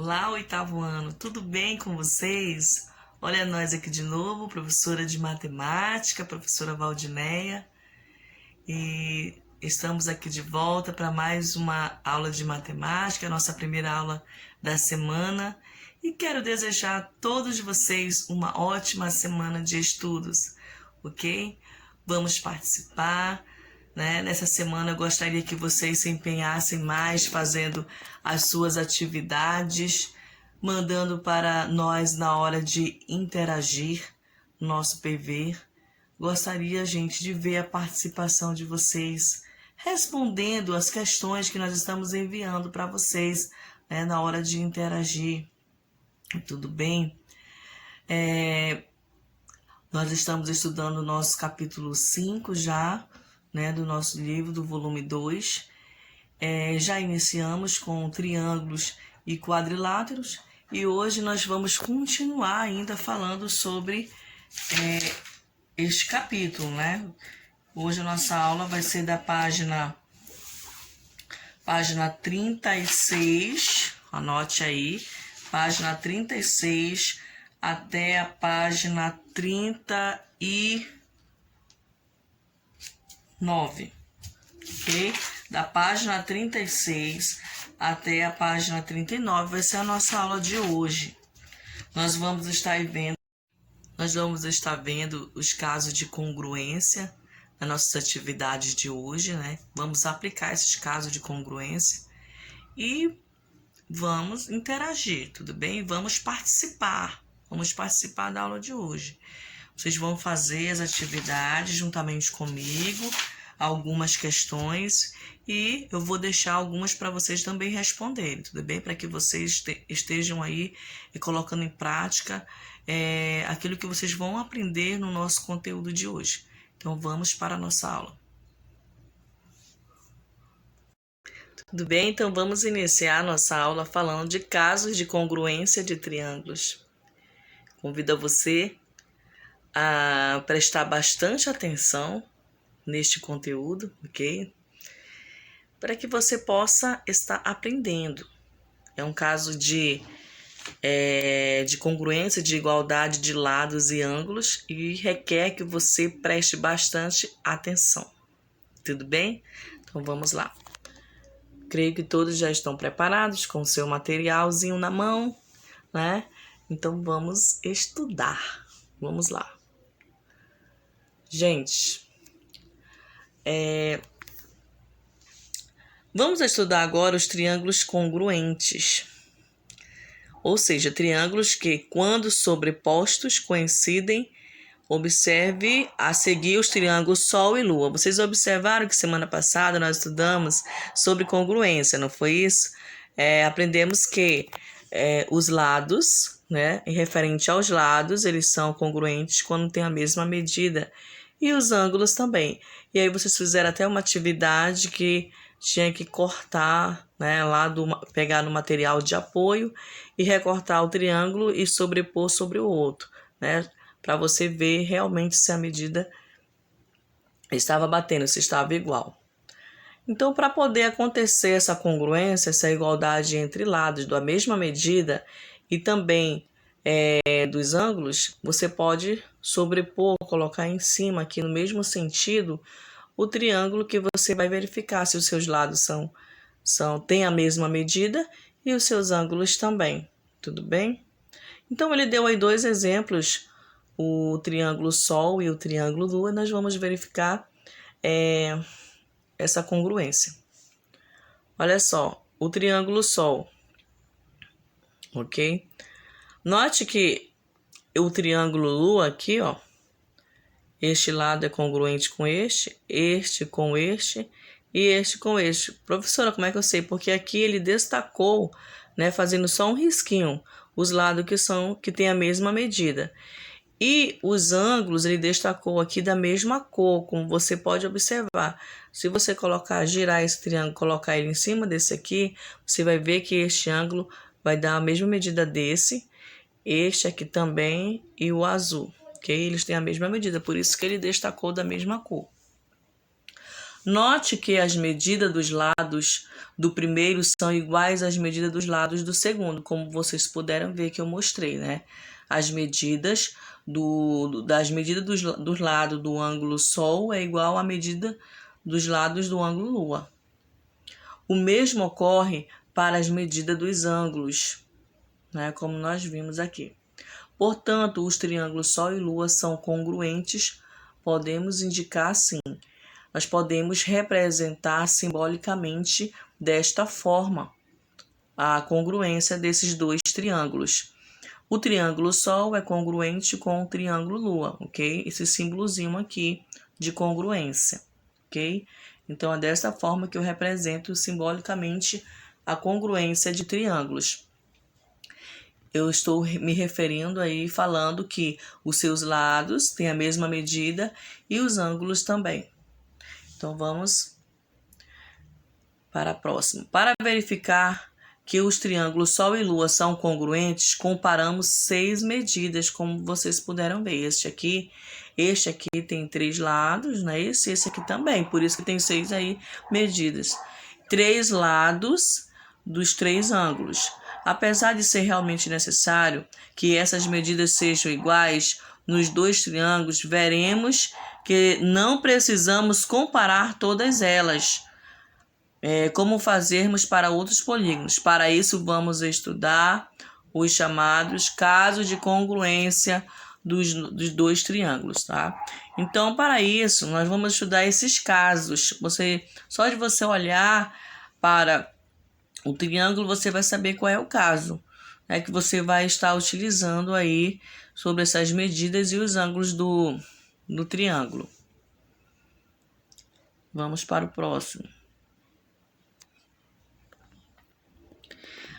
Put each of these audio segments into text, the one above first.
Olá, oitavo ano, tudo bem com vocês? Olha nós aqui de novo, professora de matemática, professora Valdineia, e estamos aqui de volta para mais uma aula de matemática, a nossa primeira aula da semana, e quero desejar a todos vocês uma ótima semana de estudos, ok? Vamos participar. Nessa semana eu gostaria que vocês se empenhassem mais fazendo as suas atividades, mandando para nós na hora de interagir no nosso PV. Gostaria, gente, de ver a participação de vocês respondendo as questões que nós estamos enviando para vocês, na hora de interagir. Tudo bem? Nós estamos estudando o nosso capítulo 5 já, do nosso livro, do volume 2. Já iniciamos com triângulos e quadriláteros e hoje nós vamos continuar ainda falando sobre este capítulo, Hoje a nossa aula vai ser da página 36, anote aí, página 36 até a página 39, ok? Da página 36 até a página 39 vai ser a nossa aula de hoje. Nós vamos estar vendo os casos de congruência nas nossas atividades de hoje, Vamos aplicar esses casos de congruência e vamos interagir, tudo bem? Vamos participar da aula de hoje. Vocês vão fazer as atividades juntamente comigo, algumas questões, e eu vou deixar algumas para vocês também responderem, tudo bem? Para que vocês estejam aí colocando em prática aquilo que vocês vão aprender no nosso conteúdo de hoje. Então, vamos para a nossa aula. Tudo bem? Então, vamos iniciar a nossa aula falando de casos de congruência de triângulos. Convido você a prestar bastante atenção neste conteúdo, ok? Para que você possa estar aprendendo. É um caso de congruência, de igualdade de lados e ângulos e requer que você preste bastante atenção. Tudo bem? Então vamos lá. Creio que todos já estão preparados com o seu materialzinho na mão, Então vamos estudar. Vamos lá. Gente, vamos estudar agora os triângulos congruentes. Ou seja, triângulos que, quando sobrepostos, coincidem. Observe a seguir os triângulos Sol e Lua. Vocês observaram que semana passada nós estudamos sobre congruência, não foi isso? Aprendemos que os lados, em referente aos lados, eles são congruentes quando tem a mesma medida. E os ângulos também. E aí vocês fizeram até uma atividade que tinha que cortar, pegar no material de apoio e recortar o triângulo e sobrepor sobre o outro, para você ver realmente se a medida estava batendo, se estava igual. Então, para poder acontecer essa congruência, essa igualdade entre lados da mesma medida e também dos ângulos, você pode sobrepor, colocar em cima aqui no mesmo sentido o triângulo que você vai verificar se os seus lados têm a mesma medida e os seus ângulos também, tudo bem? Então, ele deu aí dois exemplos, o triângulo Sol e o triângulo Lua, nós vamos verificar essa congruência. Olha só, o triângulo Sol, ok? Note que o triângulo Lua aqui, este lado é congruente com este com este e este com este. Professora, como é que eu sei? Porque aqui ele destacou, fazendo só um risquinho, os lados que tem a mesma medida. E os ângulos ele destacou aqui da mesma cor, como você pode observar. Se você girar esse triângulo, colocar ele em cima desse aqui, você vai ver que este ângulo vai dar a mesma medida desse, este aqui também e o azul, ok? Eles têm a mesma medida, por isso que ele destacou da mesma cor. Note que as medidas dos lados do primeiro são iguais às medidas dos lados do segundo, como vocês puderam ver que eu mostrei, né? As medidas dos lados do ângulo Sol é igual à medida dos lados do ângulo Lua. O mesmo ocorre para as medidas dos ângulos, né? Como nós vimos aqui. Portanto, os triângulos Sol e Lua são congruentes, podemos indicar assim. Nós podemos representar simbolicamente desta forma a congruência desses dois triângulos. O triângulo Sol é congruente com o triângulo Lua, ok? Esse símbolozinho aqui de congruência, ok? Então, é dessa forma que eu represento simbolicamente a congruência de triângulos. Eu estou me referindo aí, falando que os seus lados têm a mesma medida e os ângulos também. Então, vamos para a próxima. Para verificar que os triângulos Sol e Lua são congruentes, comparamos 6 medidas, como vocês puderam ver. Este aqui tem 3 lados, né? Esse aqui também, por isso que tem 6 aí medidas. 3 lados dos 3 ângulos. Apesar de ser realmente necessário que essas medidas sejam iguais nos 2 triângulos, veremos que não precisamos comparar todas elas, como fazermos para outros polígonos. Para isso, vamos estudar os chamados casos de congruência dos 2 triângulos, tá? Então, para isso, nós vamos estudar esses casos. Só de você olhar para o triângulo, você vai saber qual é o caso, né, que você vai estar utilizando aí sobre essas medidas e os ângulos do triângulo. Vamos para o próximo.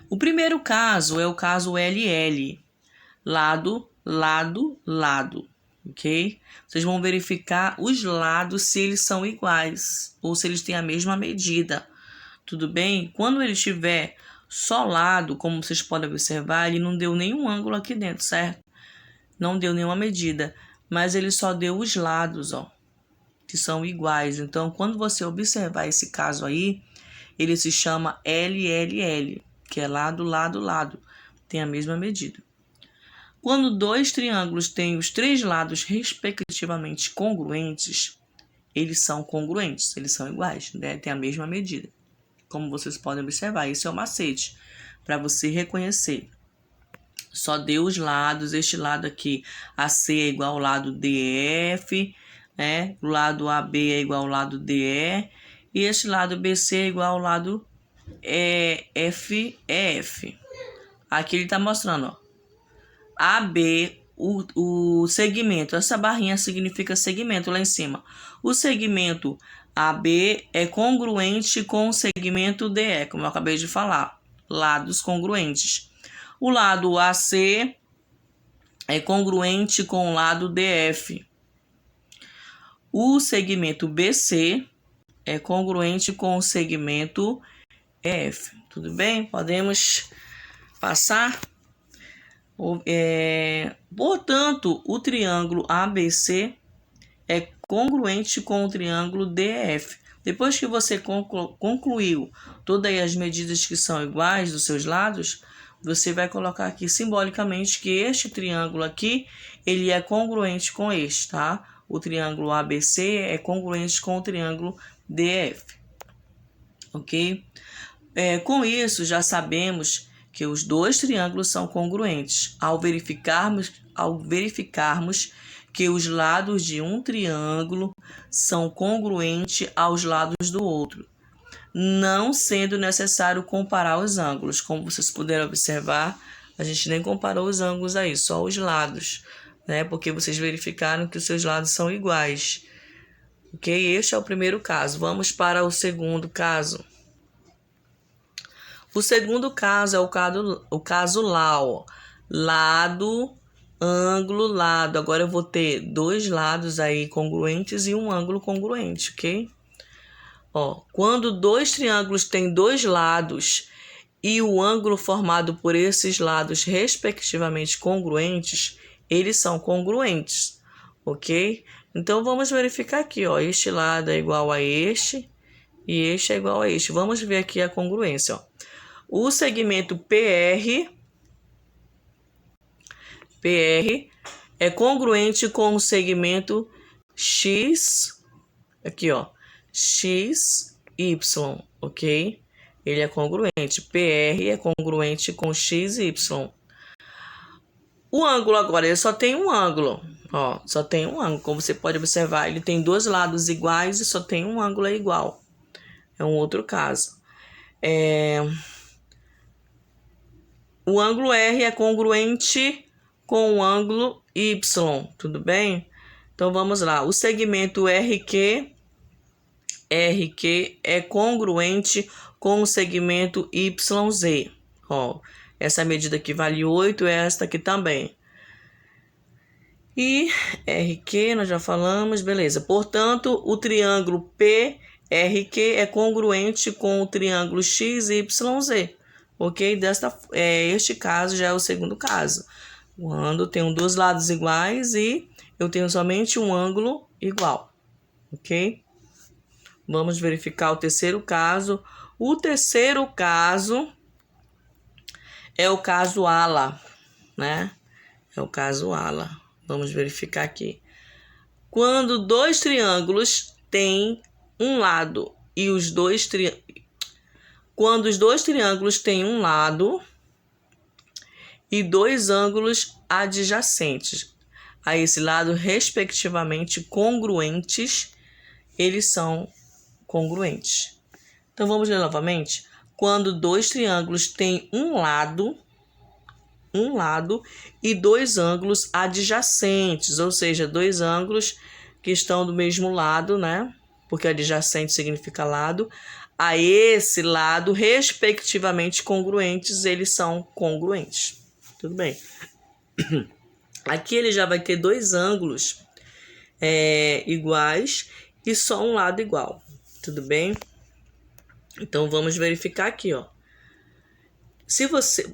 O primeiro caso é o caso LL, lado, lado, lado, ok? Vocês vão verificar os lados se eles são iguais ou se eles têm a mesma medida, tudo bem? Quando ele estiver só lado, como vocês podem observar, ele não deu nenhum ângulo aqui dentro, certo? Não deu nenhuma medida, mas ele só deu os lados, ó, que são iguais. Então, quando você observar esse caso aí, ele se chama LLL, que é lado, lado, lado. Tem a mesma medida. Quando 2 triângulos têm os 3 lados respectivamente congruentes, eles são congruentes, eles são iguais, né? Tem a mesma medida. Como vocês podem observar, esse é o macete para você reconhecer. Só deu os lados, este lado aqui, AC é igual ao lado DF, né? O lado AB é igual ao lado DE, e este lado BC é igual ao lado EF. Aqui ele está mostrando, ó. AB, o segmento, essa barrinha significa segmento lá em cima. O segmento AB é congruente com o segmento DE, como eu acabei de falar, lados congruentes. O lado AC é congruente com o lado DF. O segmento BC é congruente com o segmento EF. Tudo bem? Podemos passar? Portanto, o triângulo ABC é congruente com o triângulo DF. Depois que você concluiu todas as medidas que são iguais dos seus lados, você vai colocar aqui simbolicamente que este triângulo aqui, ele é congruente com este, tá? O triângulo ABC é congruente com o triângulo DF, ok? Com isso, já sabemos que os 2 triângulos são congruentes ao verificarmos que os lados de um triângulo são congruentes aos lados do outro, não sendo necessário comparar os ângulos. Como vocês puderam observar, a gente nem comparou os ângulos aí, só os lados, né? Porque vocês verificaram que os seus lados são iguais. Ok? Este é o primeiro caso. Vamos para o segundo caso. O segundo caso é o caso lá, ó. Lado, ângulo, lado. Agora eu vou ter 2 lados aí congruentes e um ângulo congruente, ok? Ó, quando 2 triângulos têm 2 lados e o ângulo formado por esses lados respectivamente congruentes, eles são congruentes, ok? Então, vamos verificar aqui, ó. Este lado é igual a este e este é igual a este. Vamos ver aqui a congruência, ó. O segmento PR é congruente com o segmento X, aqui, ó, XY, ok? Ele é congruente. PR é congruente com XY. O ângulo agora, ele só tem um ângulo, ó, só tem um ângulo. Como você pode observar, ele tem dois lados iguais e só tem um ângulo igual. É um outro caso. O ângulo R é congruente com o ângulo Y, tudo bem? Então, vamos lá. O segmento RQ é congruente com o segmento YZ. Ó, essa medida aqui vale 8, esta aqui também. E RQ, nós já falamos, beleza. Portanto, o triângulo PRQ é congruente com o triângulo XYZ. Ok? Este caso já é o segundo caso. Quando tenho dois lados iguais e eu tenho somente um ângulo igual. Ok? Vamos verificar o terceiro caso. O terceiro caso é o caso ALA, né? É o caso ALA. Vamos verificar aqui. Quando dois triângulos têm um lado e quando os dois triângulos têm um lado e dois ângulos adjacentes a esse lado, respectivamente congruentes, eles são congruentes. Então, vamos ler novamente. Quando dois triângulos têm um lado e dois ângulos adjacentes, ou seja, dois ângulos que estão do mesmo lado, né? Porque adjacente significa lado. A esse lado, respectivamente congruentes, eles são congruentes. Tudo bem? Aqui ele já vai ter dois ângulos iguais e só um lado igual. Tudo bem? Então, vamos verificar aqui, ó.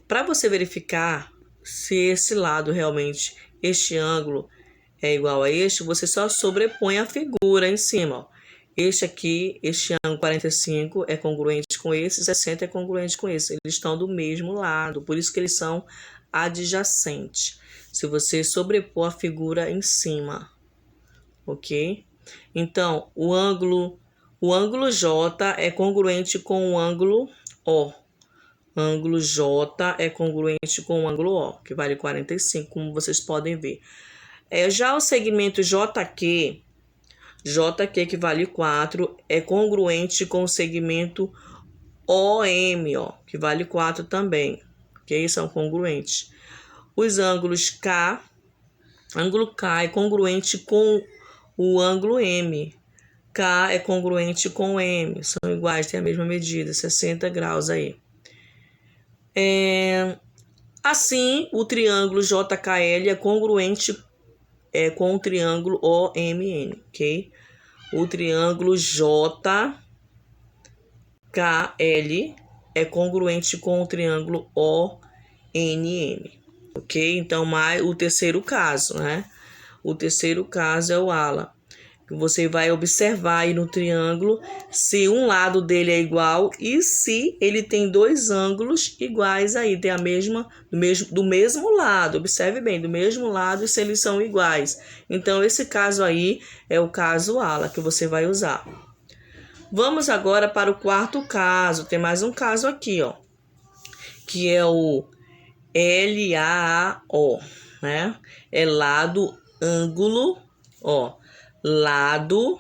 Para você verificar se esse lado realmente, este ângulo é igual a este, você só sobrepõe a figura em cima, ó. Este aqui, este ângulo 45 é congruente com esse, 60 é congruente com esse. Eles estão do mesmo lado, por isso que eles são adjacentes. Se você sobrepor a figura em cima, ok? Então, o ângulo J é congruente com o ângulo O. Ângulo J é congruente com o ângulo O, que vale 45, como vocês podem ver. Já o segmento JQ, que vale 4, é congruente com o segmento OM, ó, que vale 4 também. Ok? São congruentes. Os ângulos ângulo K é congruente com o ângulo M. K é congruente com M. São iguais, tem a mesma medida, 60 graus aí. Assim, o triângulo JKL é congruente com o triângulo OMN, ok? O triângulo JKL é congruente com o triângulo ONN, ok? Então, o terceiro caso, né? O terceiro caso é o ALA. Você vai observar aí no triângulo se um lado dele é igual e se ele tem dois ângulos iguais aí, tem do mesmo lado, observe bem, do mesmo lado e se eles são iguais. Então, esse caso aí é o caso ALA que você vai usar. Vamos agora para o quarto caso, tem mais um caso aqui, ó, que é o LAO, né? É lado, ângulo, ó. Lado,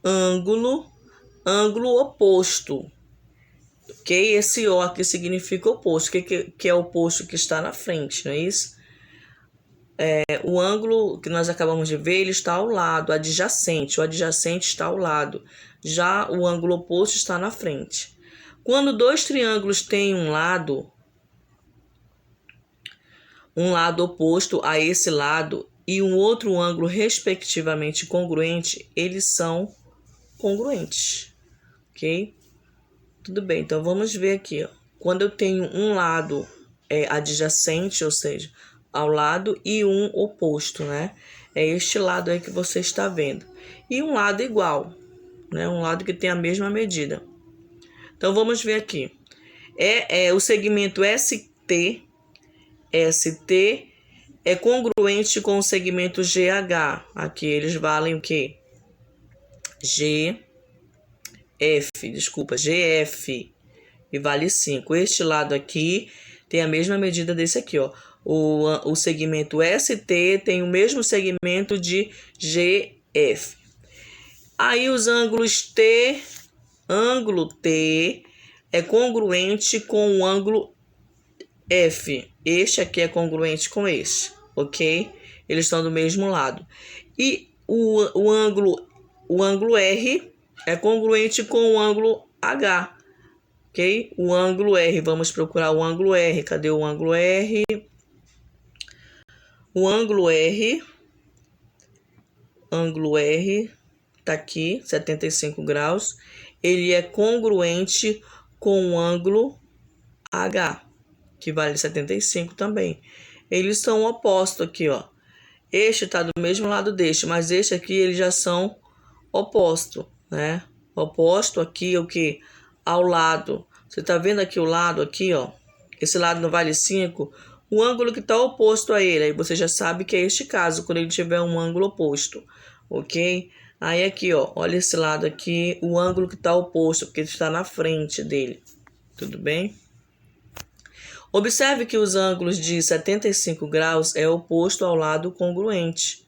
ângulo oposto. Ok? Esse O aqui significa oposto. O que é o oposto que está na frente, não é isso? O ângulo que nós acabamos de ver, ele está ao lado, adjacente. O adjacente está ao lado. Já o ângulo oposto está na frente. Quando dois triângulos têm um lado oposto a esse lado e um outro ângulo respectivamente congruente, eles são congruentes, ok? Tudo bem, então vamos ver aqui, ó. Quando eu tenho um lado adjacente, ou seja, ao lado, e um oposto, né? É este lado aí que você está vendo. E um lado igual, né? Um lado que tem a mesma medida. Então, vamos ver aqui. O segmento ST é congruente com o segmento GH. Aqui eles valem o quê? GF. E vale 5. Este lado aqui tem a mesma medida desse aqui, ó. O segmento ST tem o mesmo segmento de GF. Aí os ângulos ângulo T é congruente com o ângulo F. Este aqui é congruente com este, ok? Eles estão do mesmo lado. E o ângulo R é congruente com o ângulo H, ok? O ângulo R, vamos procurar o ângulo R. Cadê o ângulo R? O ângulo R tá aqui, 75 graus. Ele é congruente com o ângulo H, que vale 75 também. Eles são opostos aqui, ó. Este tá do mesmo lado deste, mas este aqui eles já são opostos, né? Oposto aqui o que? Ao lado. Você tá vendo aqui o lado aqui, ó? Esse lado não vale 5. O ângulo que está oposto a ele, aí você já sabe que é este caso, quando ele tiver um ângulo oposto, ok? Aí aqui, ó, olha esse lado aqui, o ângulo que está oposto, porque ele está na frente dele, tudo bem? Observe que os ângulos de 75 graus é oposto ao lado congruente.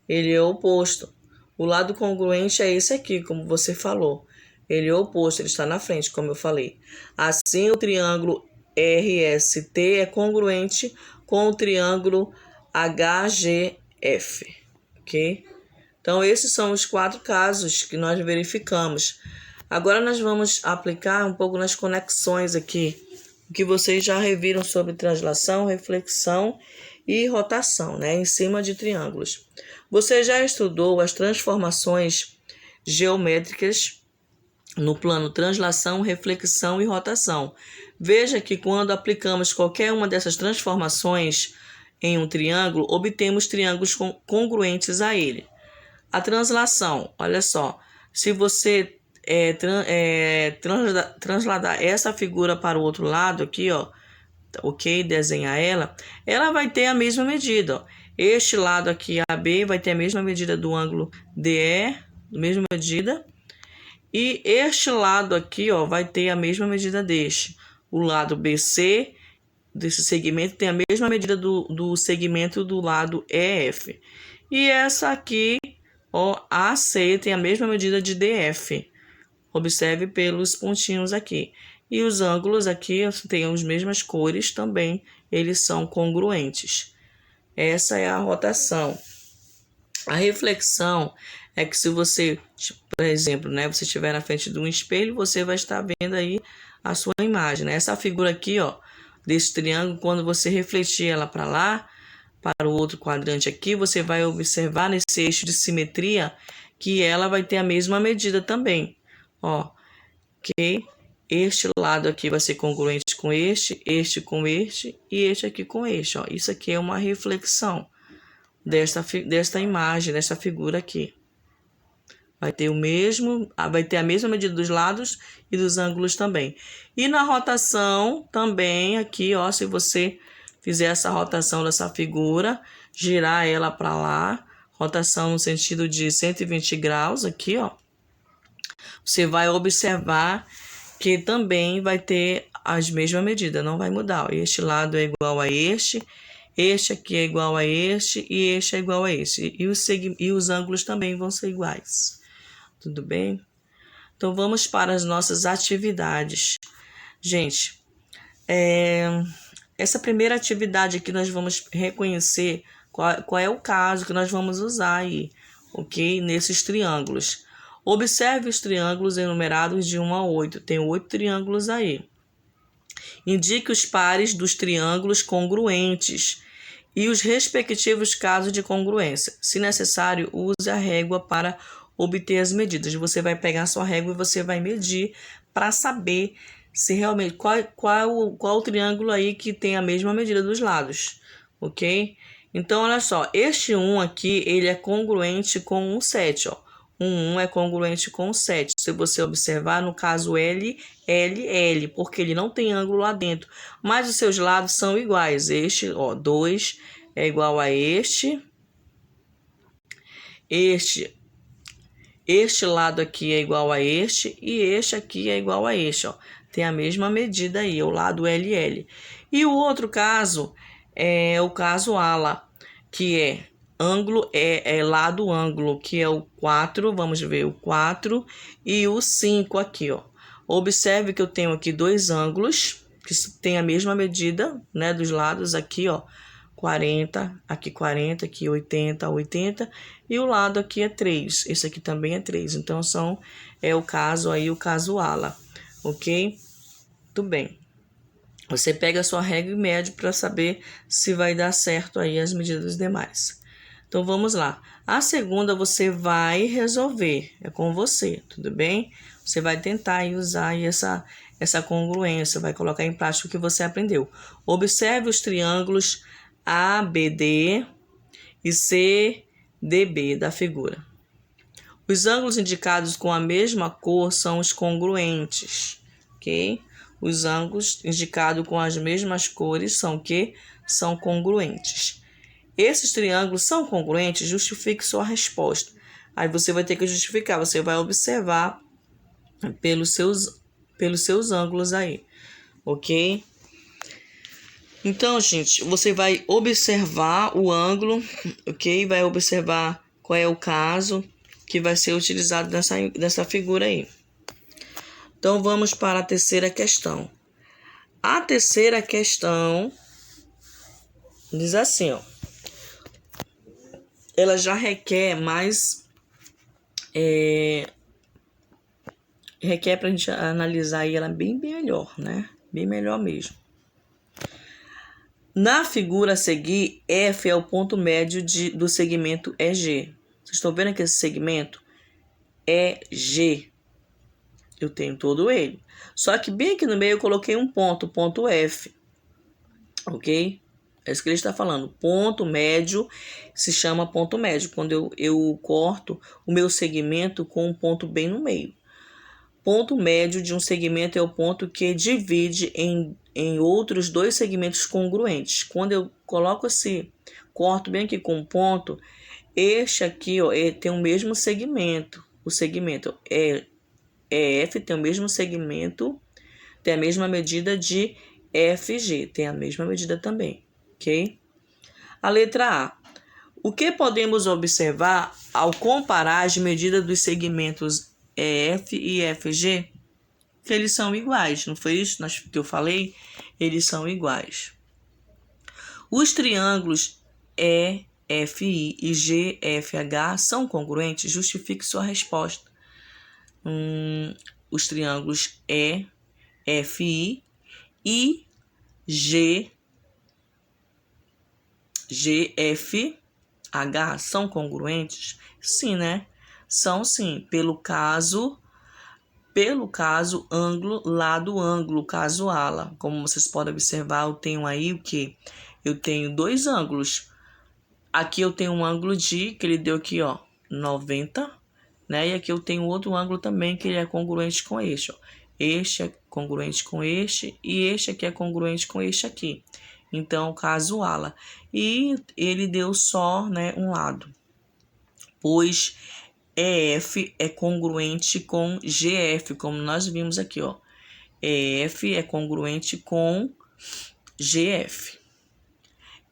Ele é oposto. O lado congruente é esse aqui, como você falou. Ele é oposto, ele está na frente, como eu falei. Assim, o triângulo RST é congruente com o triângulo HGF, ok? Então, esses são os 4 casos que nós verificamos. Agora, nós vamos aplicar um pouco nas conexões aqui, que vocês já reviram sobre translação, reflexão e rotação, né, em cima de triângulos. Você já estudou as transformações geométricas no plano translação, reflexão e rotação. Veja que quando aplicamos qualquer uma dessas transformações em um triângulo, obtemos triângulos congruentes a ele. A translação, olha só, se você transladar essa figura para o outro lado aqui, ó, ok, desenhar ela vai ter a mesma medida, ó. Este lado aqui, AB, vai ter a mesma medida do ângulo DE, mesma medida. E este lado aqui, ó, vai ter a mesma medida deste. O lado BC desse segmento tem a mesma medida do segmento do lado EF. E essa aqui, ó, AC, tem a mesma medida de DF. Observe pelos pontinhos aqui. E os ângulos aqui têm as mesmas cores também, eles são congruentes. Essa é a rotação. A reflexão é que se você, por exemplo, né, você estiver na frente de um espelho, você vai estar vendo aí a sua imagem, né? Essa figura aqui, ó, desse triângulo, quando você refletir ela para lá, para o outro quadrante aqui, você vai observar nesse eixo de simetria que ela vai ter a mesma medida também, ó, ok? Este lado aqui vai ser congruente com este com este e este aqui com este, ó. Isso aqui é uma reflexão desta imagem, desta figura aqui. Vai ter a mesma medida dos lados e dos ângulos também. E na rotação também aqui, ó, se você fizer essa rotação dessa figura, girar ela para lá, rotação no sentido de 120 graus aqui, ó, você vai observar que também vai ter as mesmas medidas, não vai mudar. Este lado é igual a este aqui é igual a este e este é igual a este. E os ângulos também vão ser iguais. Tudo bem? Então, vamos para as nossas atividades. Gente, essa primeira atividade aqui nós vamos reconhecer qual é o caso que nós vamos usar aí, ok? Nesses triângulos. Observe os triângulos enumerados de 1 a 8. Tem 8 triângulos aí. Indique os pares dos triângulos congruentes e os respectivos casos de congruência. Se necessário, use a régua para obter as medidas. Você vai pegar a sua régua e você vai medir para saber se realmente qual o triângulo aí que tem a mesma medida dos lados, ok? Então, olha só, este 1 aqui, ele é congruente com o 7, ó. O 1 é congruente com o 7. Se você observar, no caso L, L, L, porque ele não tem ângulo lá dentro. Mas os seus lados são iguais. Este, ó, 2 é igual a este. Este lado aqui é igual a este. E este aqui é igual a este, ó. Tem a mesma medida aí, o lado LL. E o outro caso é o caso ala, que é ângulo, lado ângulo, que é o 4, vamos ver, o 4 e o 5 aqui, ó. Observe que eu tenho aqui dois ângulos, que tem a mesma medida, né, dos lados aqui, ó. 40, aqui 80, 80, e o lado aqui é 3, esse aqui também é 3, então é o caso aí, o caso ala, ok? Tudo bem. Você pega a sua regra e mede para saber se vai dar certo aí as medidas demais. Então, vamos lá. A segunda você vai resolver, é com você, tudo bem? Você vai tentar aí usar aí essa congruência, vai colocar em prática o que você aprendeu. Observe os triângulos ABD e CDB da figura. Os ângulos indicados com a mesma cor são os congruentes, ok? Os ângulos indicados com as mesmas cores são o quê? São congruentes. Esses triângulos são congruentes? Justifique sua resposta. Aí você vai ter que justificar, você vai observar pelos seus ângulos aí, ok? Então, gente, você vai observar o ângulo, ok? Vai observar qual é o caso que vai ser utilizado nessa figura aí. Então, vamos para a terceira questão. A terceira questão diz assim, ó. Ela já requer mais... requer para a gente analisar ela bem melhor, né? Bem melhor mesmo. Na figura a seguir, F é o ponto médio do segmento EG. Vocês estão vendo que esse segmento é G. Eu tenho todo ele. Só que bem aqui no meio eu coloquei um ponto, ponto F. Ok? É isso que ele está falando. Ponto médio se chama ponto médio. Quando eu corto o meu segmento com um ponto bem no meio. Ponto médio de um segmento é o ponto que divide em outros dois segmentos congruentes. Quando eu coloco corto bem aqui com um ponto, este aqui, ó, tem o mesmo segmento. O segmento F tem o mesmo segmento, tem a mesma medida de FG, tem a mesma medida também, ok? A letra A. O que podemos observar ao comparar as medidas dos segmentos EF e FG? Que eles são iguais, não foi isso que eu falei? Eles são iguais. Os triângulos EFI e GFH são congruentes? Justifique sua resposta. Os triângulos EFI e GFH são congruentes? Sim, né? São sim, pelo caso ângulo, lado, ângulo, caso ala. Como vocês podem observar, eu tenho aí o que? Eu tenho dois ângulos. Aqui eu tenho um ângulo que ele deu aqui, ó, 90, né? E aqui eu tenho outro ângulo também que ele é congruente com este, ó. Este é congruente com este e este aqui é congruente com este aqui. Então, caso ala. E ele deu só, né, um lado. Pois EF é congruente com GF, como nós vimos aqui, ó. EF é congruente com GF.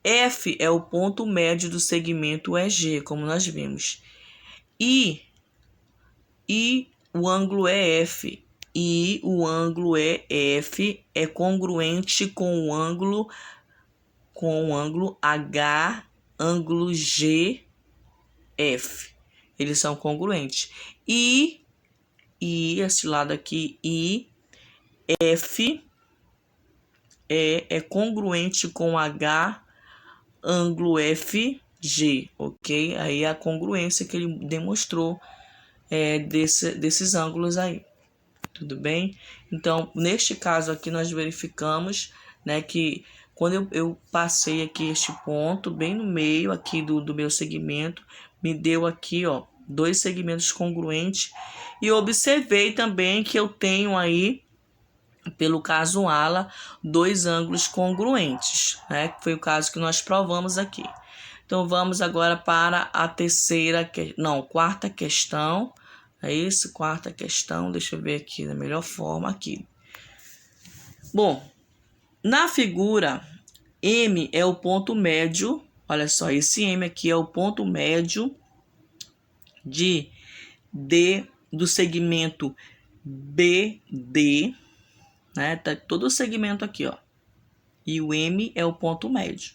F é o ponto médio do segmento EG, como nós vimos. E o ângulo EF e o ângulo EF é congruente com o ângulo H, ângulo GF. Eles são congruentes. E esse lado aqui, F é congruente com H, ângulo FG, ok? Aí a congruência que ele demonstrou desses ângulos aí. Tudo bem? Então, neste caso aqui, nós verificamos, né, que quando eu passei aqui este ponto, bem no meio aqui do meu segmento, me deu aqui, ó, 2 segmentos congruentes. E observei também que eu tenho aí, pelo caso ala, 2 ângulos congruentes, né? Que foi o caso que nós provamos aqui. Então, vamos agora para a quarta questão. É isso, quarta questão. Deixa eu ver aqui da melhor forma aqui. Bom, na figura, M é o ponto médio. Olha só, esse M aqui é o ponto médio do segmento BD, né? Tá todo o segmento aqui, ó. E o M é o ponto médio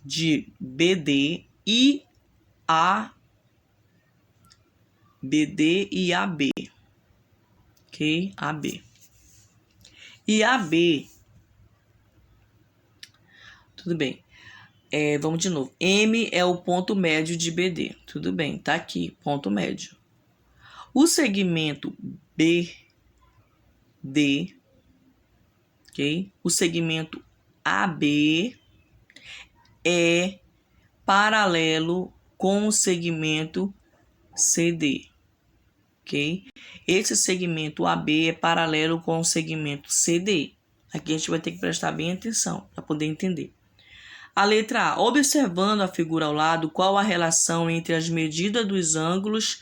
de BD e AB, ok? AB. E AB, tudo bem. Vamos de novo. M é o ponto médio de BD, tudo bem, tá aqui, ponto médio. O segmento BD, ok? O segmento AB é paralelo com o segmento CD, ok? Esse segmento AB é paralelo com o segmento CD. Aqui a gente vai ter que prestar bem atenção para poder entender. A letra A. Observando a figura ao lado, qual a relação entre as medidas dos ângulos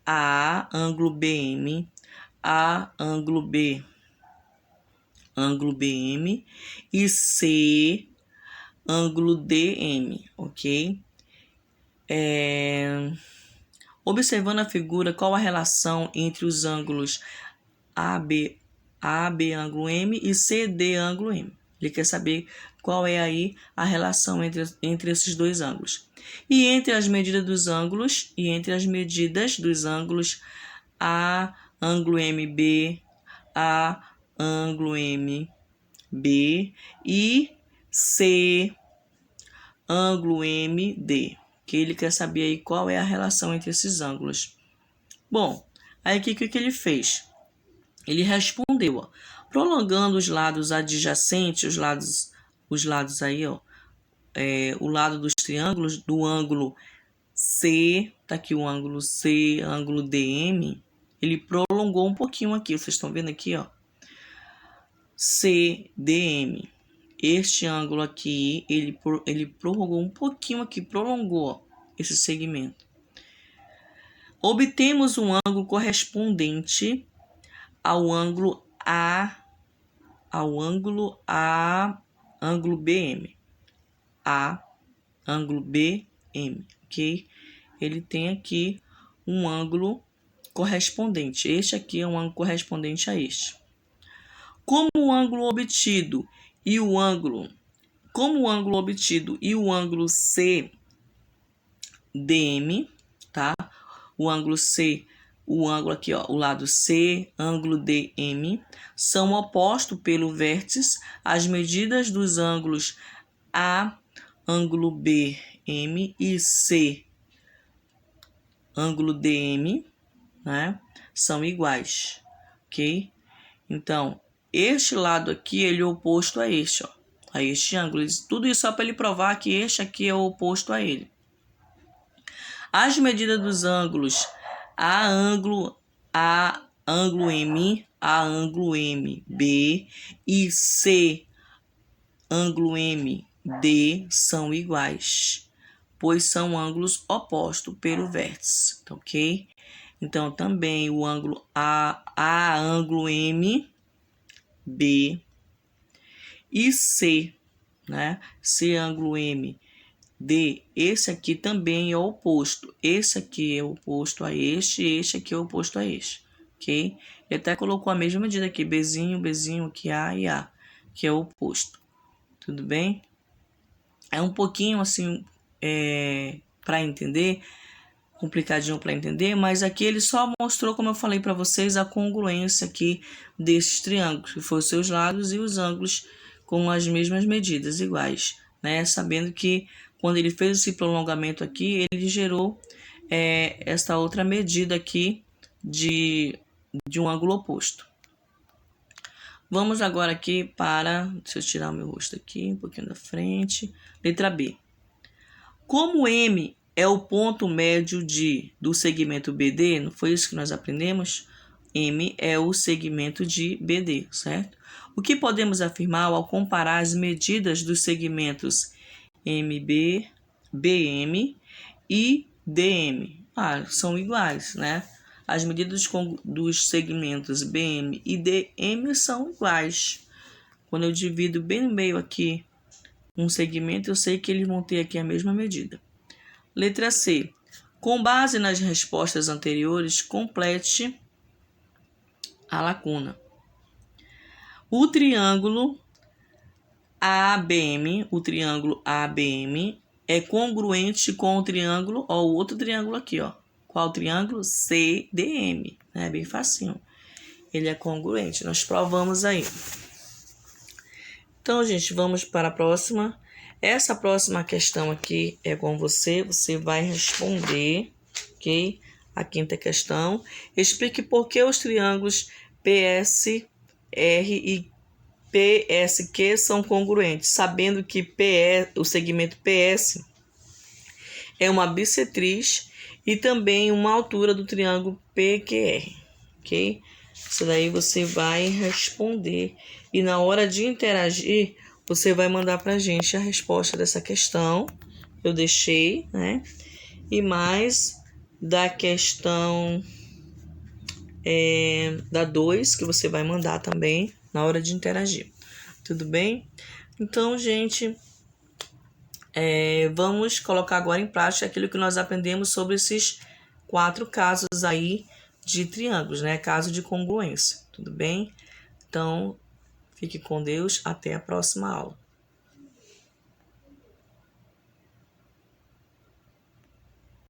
A, ângulo BM, A, ângulo B, ângulo BM, e C, ângulo DM, ok? Observando a figura, qual a relação entre os ângulos AB, ângulo M, e CD, ângulo M. Ele quer saber qual é aí a relação entre esses dois ângulos. E entre as medidas dos ângulos, A, ângulo MB, A, ângulo MB e C, ângulo MD. Que ele quer saber aí qual é a relação entre esses ângulos. Bom, aí aqui o que ele fez? Ele respondeu, ó, prolongando os lados adjacentes, os lados aí, ó, o lado dos triângulos do ângulo C, tá aqui o ângulo C, ângulo DM, ele prolongou um pouquinho aqui, vocês estão vendo aqui, ó, CDM. Este ângulo aqui, ele prorrogou um pouquinho aqui, prolongou, ó, esse segmento. Obtemos um ângulo correspondente ao ângulo ângulo BM. Ângulo BM, ok? Ele tem aqui um ângulo correspondente. Este aqui é um ângulo correspondente a este. Como o ângulo obtido e o ângulo CDM, tá? O ângulo aqui, ó, o lado C, ângulo DM, são opostos pelo vértice. As medidas dos ângulos A, ângulo BM, e C, ângulo DM, né, são iguais, ok? Então, este lado aqui, ele é oposto a este, ó, a este ângulo. Tudo isso só para ele provar que este aqui é o oposto a ele. As medidas dos ângulos A, ângulo M, A, ângulo MB e C, ângulo MD são iguais, pois são ângulos opostos pelo vértice, ok? Então, também o ângulo A, ângulo MB e C, né? C, ângulo MD, esse aqui também é o oposto. Esse aqui é o oposto a este aqui é o oposto a este, ok? Ele até colocou a mesma medida aqui, Bzinho, aqui A e A, que é o oposto. Tudo bem? É um pouquinho assim, para entender, complicadinho para entender, mas aqui ele só mostrou, como eu falei para vocês, a congruência aqui desses triângulos, que foram os seus lados e os ângulos com as mesmas medidas, iguais, né? Sabendo que quando ele fez esse prolongamento aqui, ele gerou essa outra medida aqui de um ângulo oposto. Vamos agora aqui para... Deixa eu tirar o meu rosto aqui, um pouquinho da frente. Letra B. Como M é o ponto médio do segmento BD, não foi isso que nós aprendemos? M é o segmento de BD, certo? O que podemos afirmar ao comparar as medidas dos segmentos MB, BM e DM? São iguais, né? As medidas dos segmentos BM e DM são iguais. Quando eu divido bem no meio aqui um segmento, eu sei que eles vão ter aqui a mesma medida. Letra C. Com base nas respostas anteriores, complete a lacuna. O triângulo ABM, é congruente com o triângulo, ó, o outro triângulo aqui, ó. Qual triângulo? CDM, né? Bem facinho. Ele é congruente, nós provamos aí. Então, gente, vamos para a próxima. Essa próxima questão aqui é com você, você vai responder, ok? A quinta questão. Explique por que os triângulos PSR e PSQ são congruentes, sabendo que o segmento PS é uma bissetriz e também uma altura do triângulo PQR, ok? Isso daí você vai responder e na hora de interagir, você vai mandar pra gente a resposta dessa questão. Eu deixei, né? E mais da questão da 2, que você vai mandar também na hora de interagir. Tudo bem? Então, gente, vamos colocar agora em prática aquilo que nós aprendemos sobre esses 4 casos aí de triângulos, né? Caso de congruência. Tudo bem? Então, fique com Deus. Até a próxima aula.